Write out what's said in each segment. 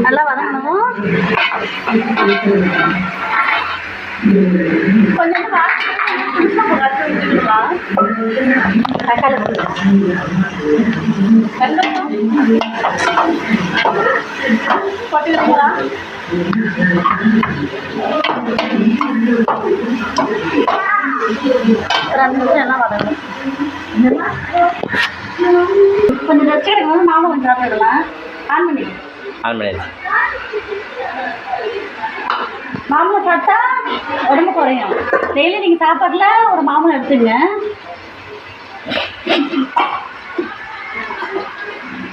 நல்லா வதங்கணும். கொஞ்சம் தக்காளி போட்டுக்கிறீங்களா? ரெண்டு நிமிஷம் எல்லாம் வதங்கணும். கொஞ்சம் ரெஸ்ட் எடுக்கணும். நானும் கொஞ்சம் சாப்பிடலாம். ஆன் பண்ணிடுச்சு. மாம்பழம் சாப்பிட்டா உடம்பு குறையும். டெய்லி நீங்கள் சாப்பாட்டில் ஒரு மாம்பழம் எடுத்துங்க.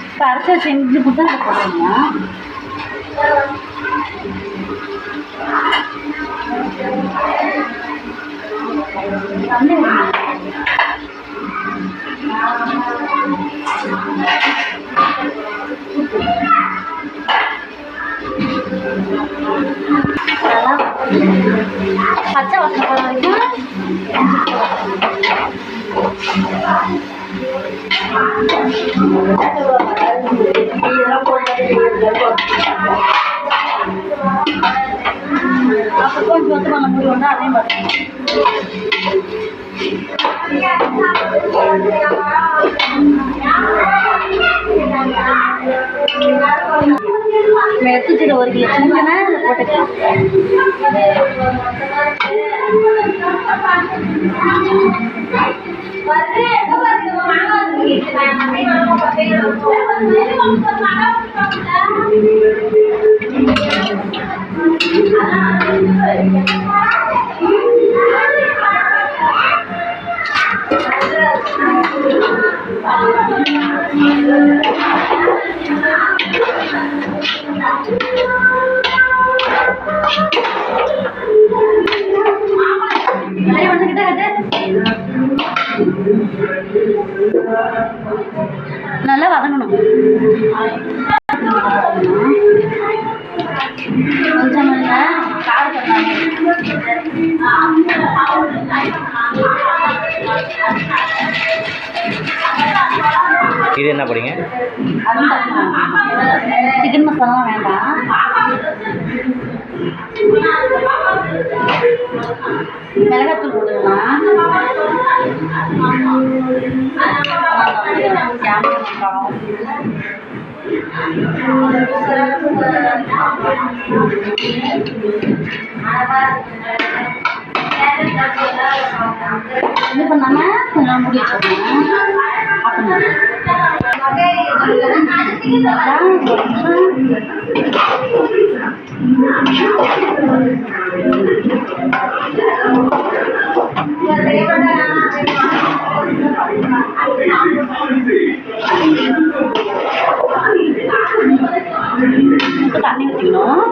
இப்போ அரைச்சி செஞ்சு கொடுத்தா அதை போடுறீங்க. தண்ணி பச்சை வாசனை போட வரைக்கும் அப்போ கொஞ்சம் வந்து பண்ண முடியும். அதே மாதிரி எடுத்துட்டு 1 கிலோ சின்னனா போட்டுக்கலாம். நல்லா வதங்கணும். கொஞ்சம் இது என்ன போறீங்க? சிக்கன் மசாலா வேண்டாம். மிளகாத்தூள் போட்டுக்கலாம். இது பண்ணாம கொஞ்சம் முடி வச்சுக்கணும். தண்ணி ஊற்றிக்கணும்.